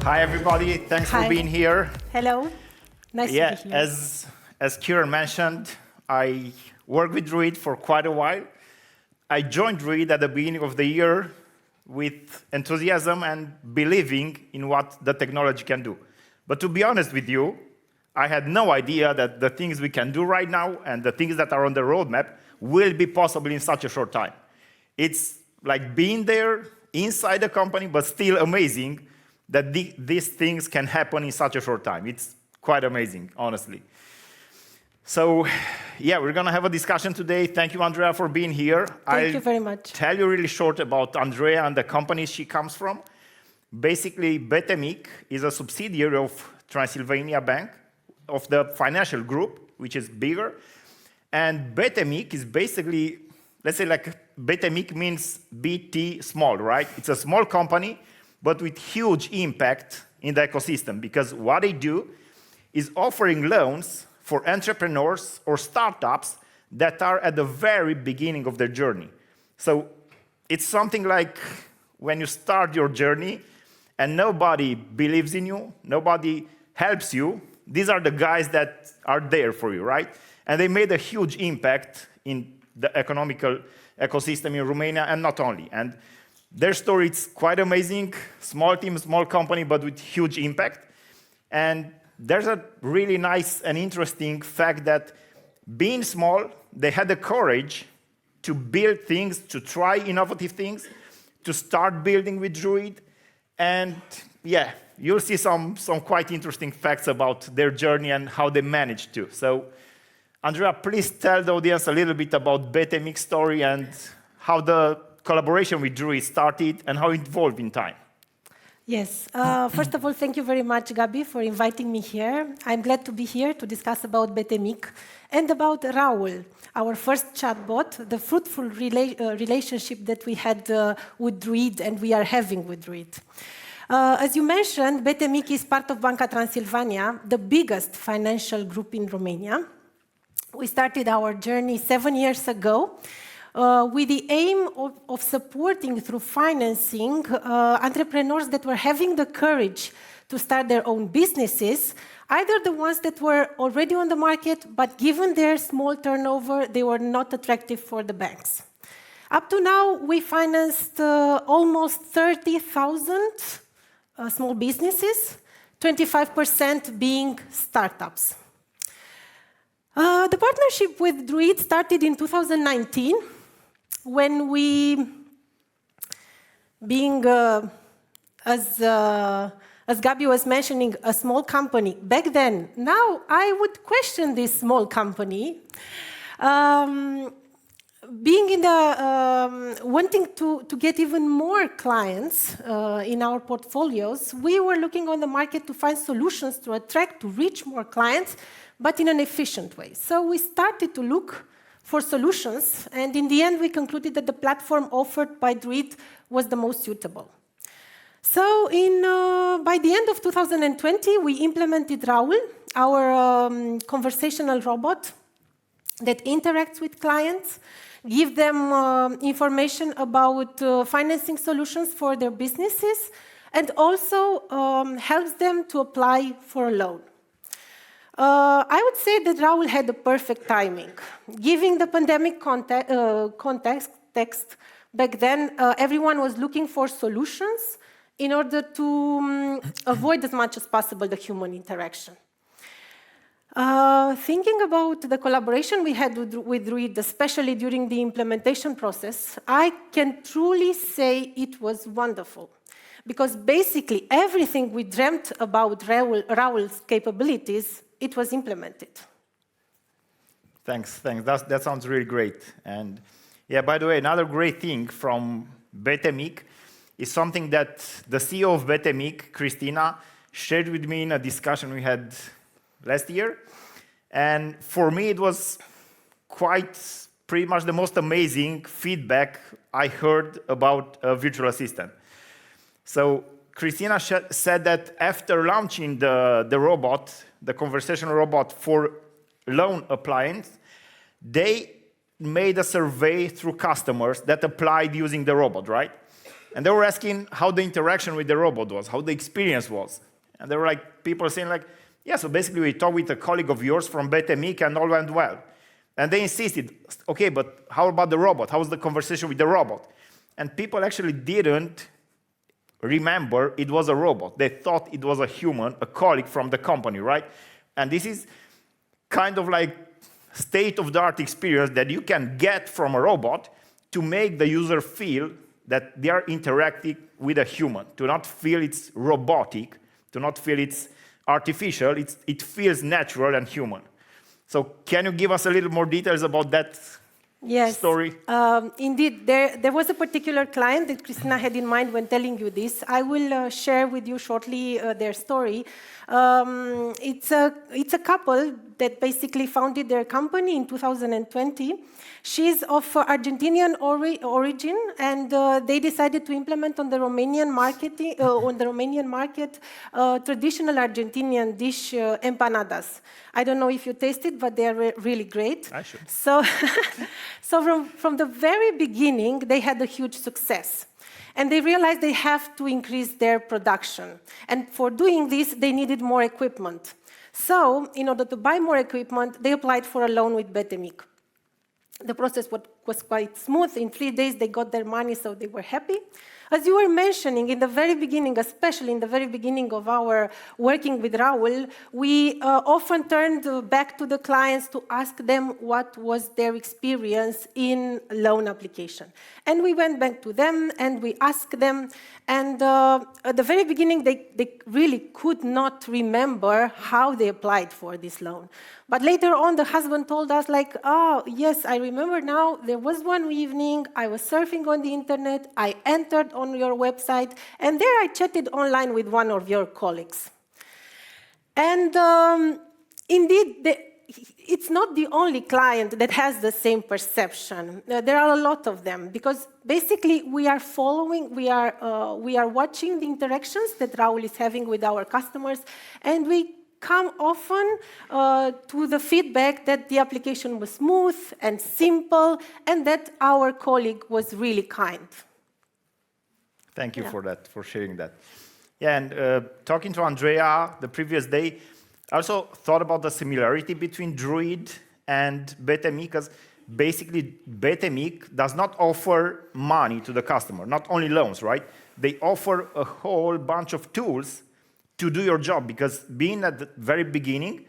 Hi, everybody. Thanks for being here. Hello. Nice to be here. As Kieran mentioned, I worked with Druid for quite a while. I joined Druid at the beginning of the year with enthusiasm and believing in what the technology can do. But to be honest with you, I had no idea that the things we can do right now and the things that are on the roadmap will be possible in such a short time. It's like being there inside the company, but still amazing that these things can happen in such a short time. It's quite amazing, honestly. So, yeah, we're going to have a discussion today. Thank you, Andreea, for being here. Thank you very much. Tell you really short about Andreea and the company she comes from. Basically, BTMIC is a subsidiary of Transilvania Bank, of the financial group, which is bigger. And BTMIC is basically, let's say like BTMIC means BT small, right? It's a small company, but with huge impact in the ecosystem, because what they do is offering loans for entrepreneurs or startups that are at the very beginning of their journey. So it's something like when you start your journey and nobody believes in you, nobody helps you, these are the guys that are there for you, right? And they made a huge impact in the economical ecosystem in Romania, and not only. And their story is quite amazing. Small team, small company, but with huge impact. And there's a really nice and interesting fact that being small, they had the courage to build things, to try innovative things, to start building with Druid. And yeah, you'll see some quite interesting facts about their journey and how they managed to. So, Andreea, please tell the audience a little bit about BTMIC's story and how the collaboration with Druid started and how it evolved in time. Yes. First of all, thank you very much, Gabi, for inviting me here. I'm glad to be here to discuss about BTMIC and about Raul, our first chatbot, the fruitful relationship that we had with Druid and we are having with Druid. As you mentioned, BTMIC is part of Banca Transilvania, the biggest financial group in Romania. We started our journey 7 years ago with the aim of supporting through financing entrepreneurs that were having the courage to start their own businesses, either the ones that were already on the market, but given their small turnover, they were not attractive for the banks. Up to now, we financed almost 30,000 small businesses, 25% being startups. The partnership with Druid started in 2019 when we, being, as Gabi was mentioning, a small company back then. Now I would question this small company. Being in the, wanting to get even more clients in our portfolios, we were looking on the market to find solutions to attract, to reach more clients, but in an efficient way. So we started to look for solutions, and in the end, we concluded that the platform offered by Druid was the most suitable. So by the end of 2020, we implemented Raul, our conversational robot that interacts with clients, give them information about financing solutions for their businesses, and also helps them to apply for a loan. I would say that Raul had the perfect timing. Given the pandemic context back then, everyone was looking for solutions in order to avoid as much as possible the human interaction. Thinking about the collaboration we had with Druid, especially during the implementation process, I can truly say it was wonderful. Because basically everything we dreamt about Raul's capabilities, it was implemented. Thanks. That sounds really great. And yeah, by the way, another great thing from BTMIC is something that the CEO of BTMIC, Christina, shared with me in a discussion we had last year. And for me, it was pretty much the most amazing feedback I heard about a virtual assistant. So Christina said that after launching the robot, the conversational robot for loan appliance, they made a survey through customers that applied using the robot, right? And they were asking how the interaction with the robot was, how the experience was. And there were like people saying like, yeah, so basically we talked with a colleague of yours from BTMIC and all went well. And they insisted, okay, but how about the robot? How was the conversation with the robot? And people actually didn't remember it was a robot. They thought it was a human, a colleague from the company, right? And this is kind of like state-of-the-art experience that you can get from a robot to make the user feel that they are interacting with a human, to not feel it's robotic, to not feel it's artificial, it feels natural and human. So can you give us a little more details about that story? Indeed, there was a particular client that Christina had in mind when telling you this. I will share with you shortly their story. It's a couple that basically founded their company in 2020. She's of Argentinian origin, and they decided to implement on the Romanian market traditional Argentinian dish empanadas. I don't know if you tasted, but they are really great. I should. So from the very beginning, they had a huge success. And they realized they have to increase their production. And for doing this, they needed more equipment. So in order to buy more equipment, they applied for a loan with BTMIC. The process was quite smooth. In 3 days, they got their money, so they were happy. As you were mentioning, in the very beginning, especially in the very beginning of our working with Raul, we often turned back to the clients to ask them what was their experience in loan application. And we went back to them and we asked them, and at the very beginning, they really could not remember how they applied for this loan. But later on, the husband told us, like, oh, yes, I remember now, there was one evening, I was surfing on the internet, I entered on your website, and there I chatted online with one of your colleagues. And indeed, it's not the only client that has the same perception. There are a lot of them, because basically we are watching the interactions that Raul is having with our customers, and we come often to the feedback that the application was smooth and simple, and that our colleague was really kind. Thank you for that, for sharing that. Yeah, and talking to Andreea the previous day, I also thought about the similarity between Druid and BTMIC, because basically BTMIC does not offer money to the customer, not only loans, right? They offer a whole bunch of tools to do your job, because being at the very beginning,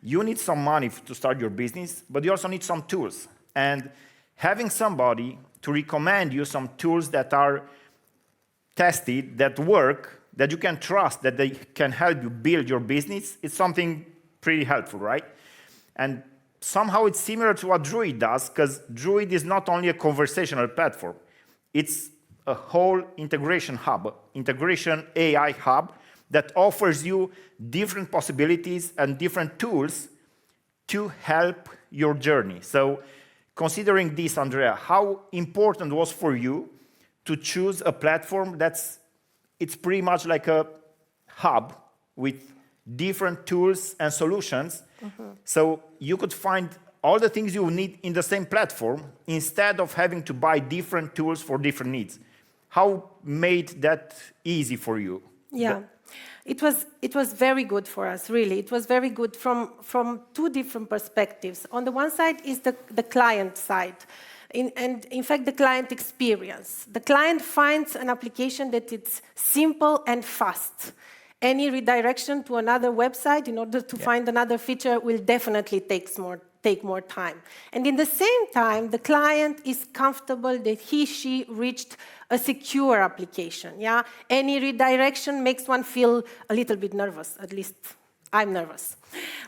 you need some money to start your business, but you also need some tools. And having somebody to recommend you some tools that are tested, that work, that you can trust, that they can help you build your business, is something pretty helpful, right? And somehow it's similar to what Druid does, because Druid is not only a conversational platform, it's a whole integration hub, integration AI hub, that offers you different possibilities and different tools to help your journey. So considering this, Andreea, how important was for you to choose a platform it's pretty much like a hub with different tools and solutions, so you could find all the things you need in the same platform instead of having to buy different tools for different needs? How made that easy for you? Yeah. It was very good for us, really. It was very good from two different perspectives. On the one side is the client side, and in fact, the client experience. The client finds an application that it's simple and fast. Any redirection to another website in order to find another feature will definitely take more time. And in the same time, the client is comfortable that she reached a secure application. Yeah? Any redirection makes one feel a little bit nervous. At least I'm nervous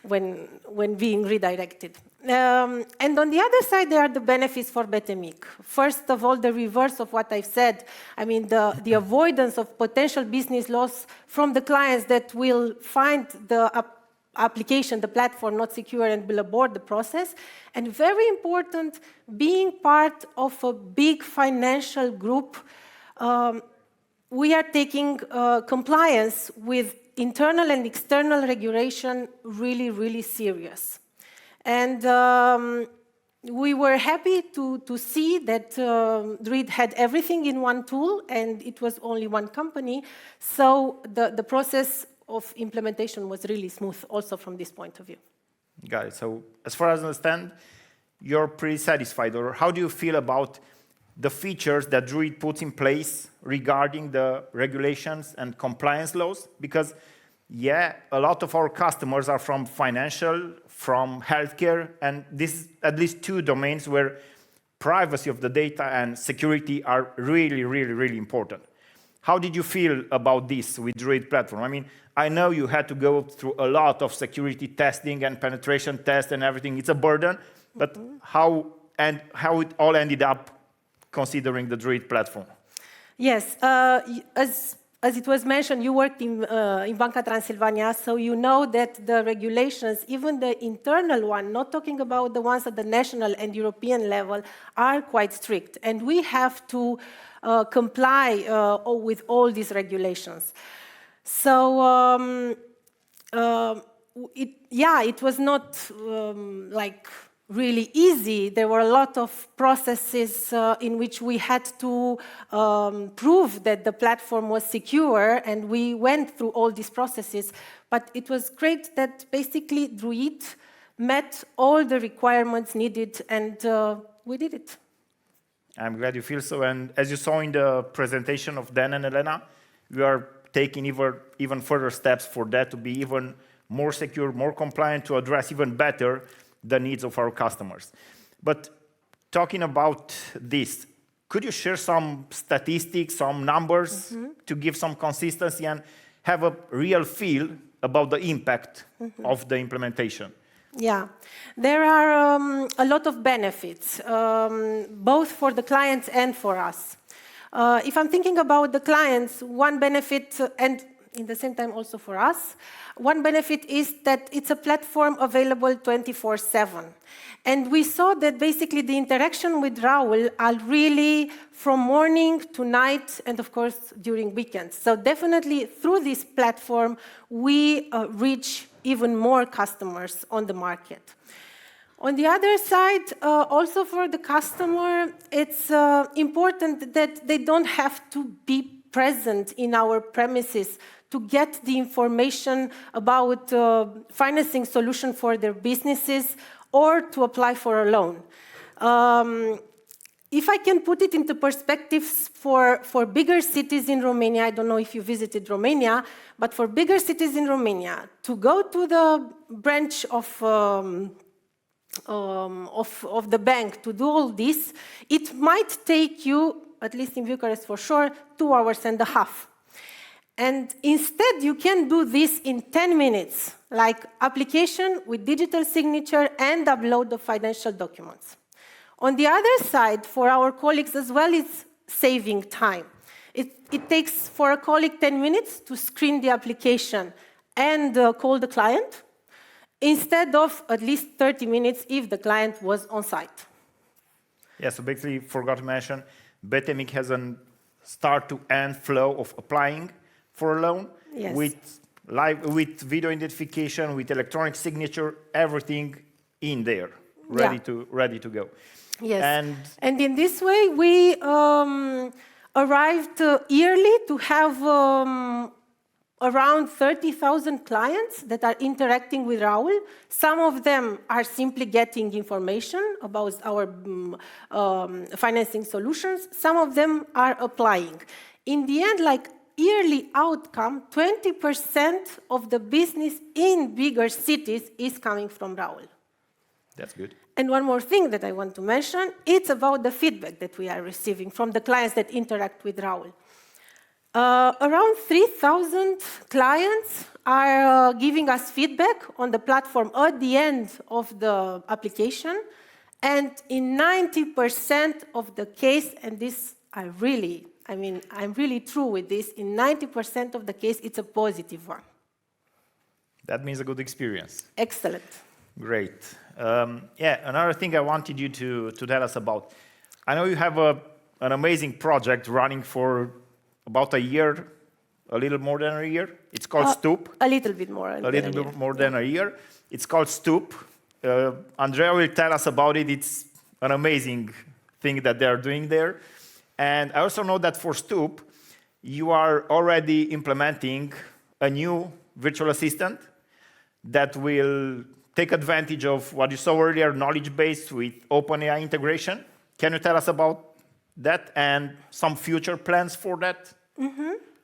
when being redirected. And on the other side, there are the benefits for BTMIC. First of all, the reverse of what I've said. I mean, the avoidance of potential business loss from the clients that will find the application, the platform, not secure and will abort the process. And very important, being part of a big financial group, we are taking compliance with internal and external regulation really, really serious. And we were happy to see that Druid had everything in one tool, and it was only one company. So the process of implementation was really smooth, also from this point of view. Got it. So as far as I understand, you're pretty satisfied, or how do you feel about the features that Druid puts in place regarding the regulations and compliance laws? Because, yeah, a lot of our customers are from financial, from healthcare, and this is at least two domains where privacy of the data and security are really, really, really important. How did you feel about this with Druid platform? I mean, I know you had to go through a lot of security testing and penetration tests and everything. It's a burden, but how it all ended up considering the Druid platform? Yes, as it was mentioned, you worked in Banca Transilvania, so you know that the regulations, even the internal one, not talking about the ones at the national and European level, are quite strict. And we have to comply with all these regulations. So, it was not like really easy. There were a lot of processes in which we had to prove that the platform was secure, and we went through all these processes. But it was great that basically Druid met all the requirements needed, and we did it. I'm glad you feel so. And as you saw in the presentation of Dan and Elena, we are taking even further steps for that to be even more secure, more compliant, to address even better the needs of our customers. But talking about this, could you share some statistics, some numbers to give some consistency and have a real feel about the impact of the implementation? Yeah, there are a lot of benefits, both for the clients and for us. If I'm thinking about the clients, one benefit, and in the same time also for us, one benefit is that it's a platform available 24/7. And we saw that basically the interaction with Raul are really from morning to night, and of course during weekends. So definitely through this platform, we reach even more customers on the market. On the other side, also for the customer, it's important that they don't have to be present in our premises to get the information about financing solution for their businesses or to apply for a loan. If I can put it into perspectives for bigger cities in Romania, I don't know if you visited Romania, but for bigger cities in Romania, to go to the branch of the bank to do all this, it might take you, at least in Bucharest for sure, 2.5 hours. And instead, you can do this in 10 minutes, like application with digital signature and upload the financial documents. On the other side, for our colleagues as well, it's saving time. It takes for a colleague 10 minutes to screen the application and call the client, instead of at least 30 minutes if the client was on site. Yeah, so basically, forgot to mention, BTMIC has a start-to-end flow of applying for a loan, yes, with video identification, with electronic signature, everything in there, ready to go. Yes, and in this way, we arrived yearly to have around 30,000 clients that are interacting with Raul. Some of them are simply getting information about our financing solutions. Some of them are applying. In the end, like yearly outcome, 20% of the business in bigger cities is coming from Raul. That's good. And one more thing that I want to mention, it's about the feedback that we are receiving from the clients that interact with Raul. Around 3,000 clients are giving us feedback on the platform at the end of the application. And in 90% of the case, and this I'm really true with this, in 90% of the case, it's a positive one. That means a good experience. Excellent. Great. Another thing I wanted you to tell us about. I know you have an amazing project running for about a year, a little more than a year. It's called Stoop. A little bit more. A little bit more than a year. It's called Stoop. Andreea will tell us about it. It's an amazing thing that they are doing there. And I also know that for Stoop, you are already implementing a new virtual assistant that will take advantage of what you saw earlier, knowledge base with OpenAI integration. Can you tell us about that and some future plans for that?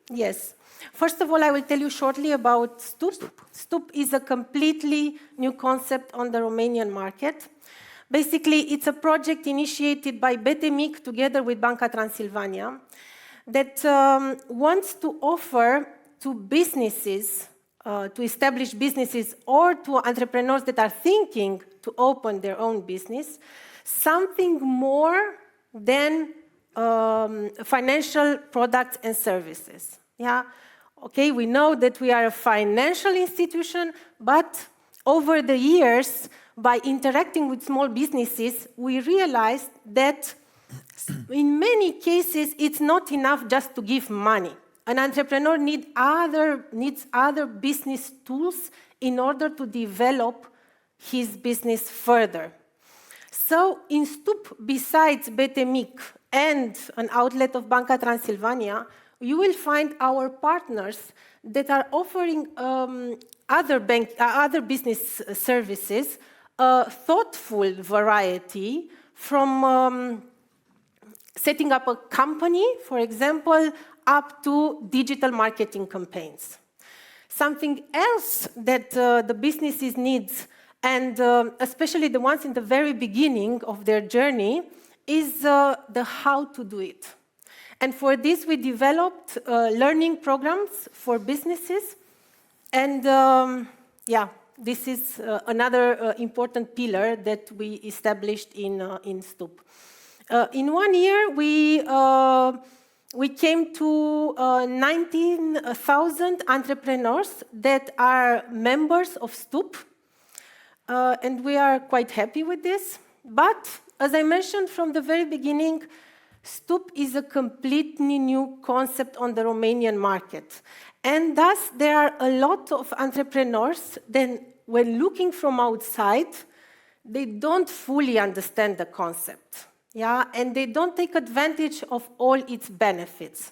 Yes. First of all, I will tell you shortly about Stoop. Stoop is a completely new concept on the Romanian market. Basically, it's a project initiated by BTMIC together with Banca Transilvania that wants to offer to businesses, to establish businesses, or to entrepreneurs that are thinking to open their own business, something more than financial products and services. Yeah. Okay, we know that we are a financial institution, but over the years, by interacting with small businesses, we realized that in many cases, it's not enough just to give money. An entrepreneur needs other business tools in order to develop his business further. So in Stoop, besides BTMIC and an outlet of Banca Transilvania, you will find our partners that are offering other business services, a thoughtful variety from setting up a company, for example, up to digital marketing campaigns. Something else that the businesses need, and especially the ones in the very beginning of their journey, is the how to do it. And for this, we developed learning programs for businesses. And yeah, this is another important pillar that we established in Stoop. In 1 year, we came to 19,000 entrepreneurs that are members of Stoop. And we are quite happy with this. But as I mentioned from the very beginning, Stoop is a completely new concept on the Romanian market. And thus, there are a lot of entrepreneurs that, when looking from outside, they don't fully understand the concept. Yeah? And they don't take advantage of all its benefits.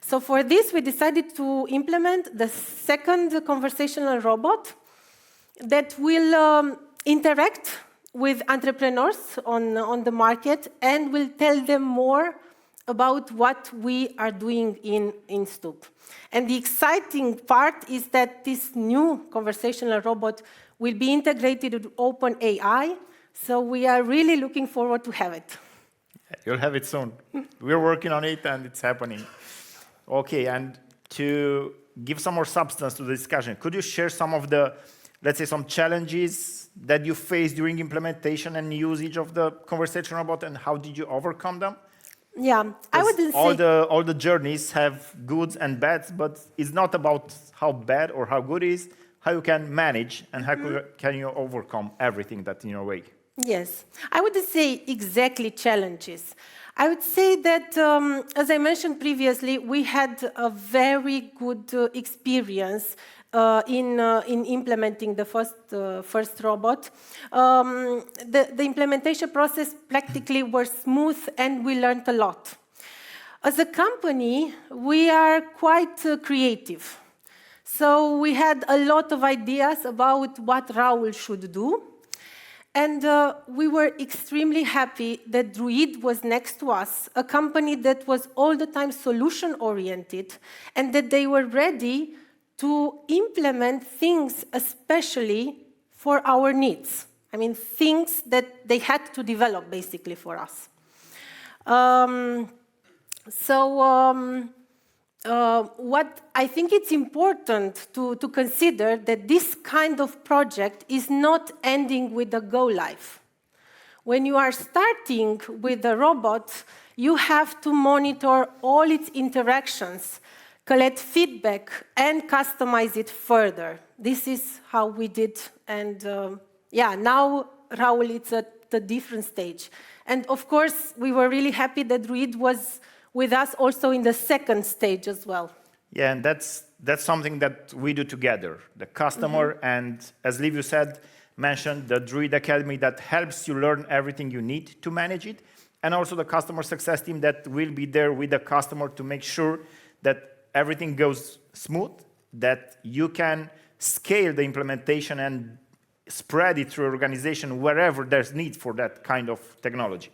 So for this, we decided to implement the second conversational robot that will interact with entrepreneurs on the market and will tell them more about what we are doing in Stoop. And the exciting part is that this new conversational robot will be integrated with OpenAI, so we are really looking forward to have it. You'll have it soon. We're working on it and it's happening. Okay, and to give some more substance to the discussion, could you share some of the, let's say, some challenges that you faced during implementation and usage of the conversational robot, and how did you overcome them? Yeah, I wouldn't say... All the journeys have goods and bads, but it's not about how bad or how good it is, how you can manage and how can you overcome everything that's in your way. Yes, I wouldn't say exactly challenges. I would say that, as I mentioned previously, we had a very good experience in implementing the first robot. The implementation process practically was smooth and we learned a lot. As a company, we are quite creative. So we had a lot of ideas about what Raul should do. And we were extremely happy that Druid was next to us, a company that was all the time solution-oriented, and that they were ready to implement things especially for our needs. I mean, things that they had to develop, basically, for us. What I think it's important to consider that this kind of project is not ending with the go-live. When you are starting with the robot, you have to monitor all its interactions, collect feedback, and customize it further. This is how we did. And yeah, now Raul is at a different stage. And of course, we were really happy that Druid was with us also in the second stage as well. Yeah, and that's something that we do together, the customer, and as Liviu said, mentioned, the Druid Academy that helps you learn everything you need to manage it, and also the customer success team that will be there with the customer to make sure that everything goes smooth, that you can scale the implementation and spread it through organization wherever there's need for that kind of technology.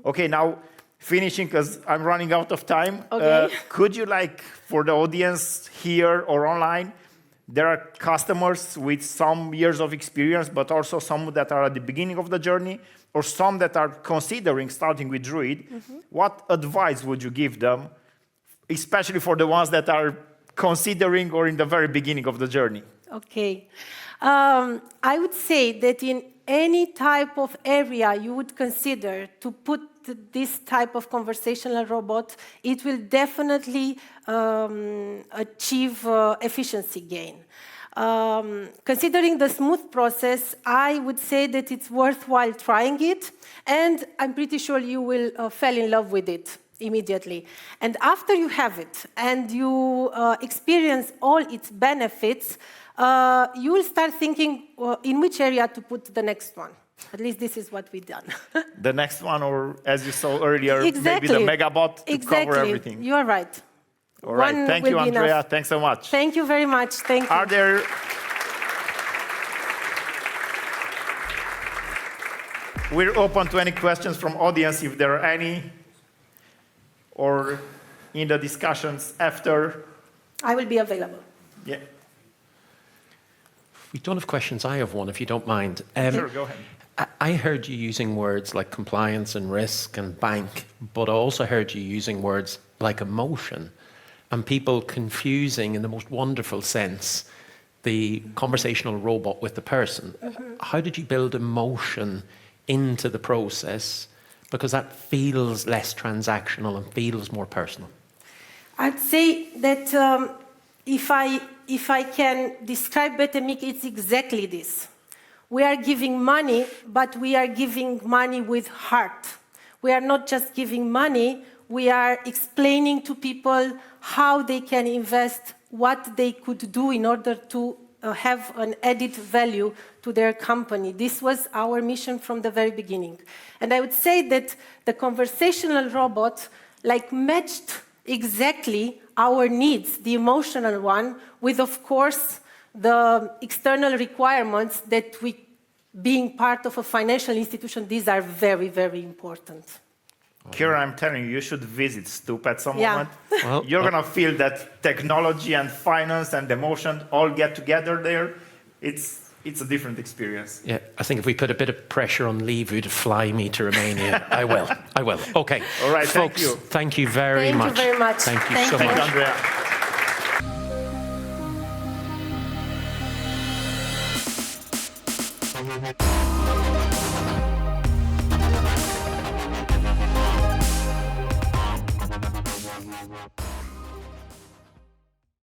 Okay, now finishing, because I'm running out of time. Okay. Could you, for the audience here or online, there are customers with some years of experience, but also some that are at the beginning of the journey, or some that are considering starting with Druid. What advice would you give them, especially for the ones that are considering or in the very beginning of the journey? Okay. I would say that in any type of area you would consider to put this type of conversational robot, it will definitely achieve efficiency gain. Considering the smooth process, I would say that it's worthwhile trying it, and I'm pretty sure you will fall in love with it immediately. And after you have it and you experience all its benefits, you will start thinking in which area to put the next one. At least this is what we've done. The next one, or as you saw earlier, Exactly. maybe the Megabot to cover everything. You are right. All right. One Thank will you, be Andreea. enough. Thanks so much. Thank you very much. Thank you. Are there... We're open to any questions from audience, if there are any, or in the discussions after. I will be available. Yeah. We don't have questions. I have one, if you don't mind. Sure, go ahead. I heard you using words like compliance and risk and bank, but I also heard you using words like emotion, and people confusing, in the most wonderful sense, the conversational robot with the person. How did you build emotion into the process? Because that feels less transactional and feels more personal. I'd say that if I can describe BetterMeek, it's exactly this. We are giving money, but we are giving money with heart. We are not just giving money, we are explaining to people how they can invest, what they could do in order to have an added value to their company. This was our mission from the very beginning. And I would say that the conversational robot matched exactly our needs, the emotional one, with, of course, the external requirements that we, being part of a financial institution, these are very, very important. Kira, I'm telling you, you should visit Stoop at some Yeah. moment. Well, You're going to feel that technology and finance and emotion all get together there. It's a different experience. Yeah, I think if we put a bit of pressure on Levu to fly me to Romania, I will. Okay. All right, folks, thank you. Thank you very much. Thank you very much. Thank you Thank so you. much. Thank you, Andreea.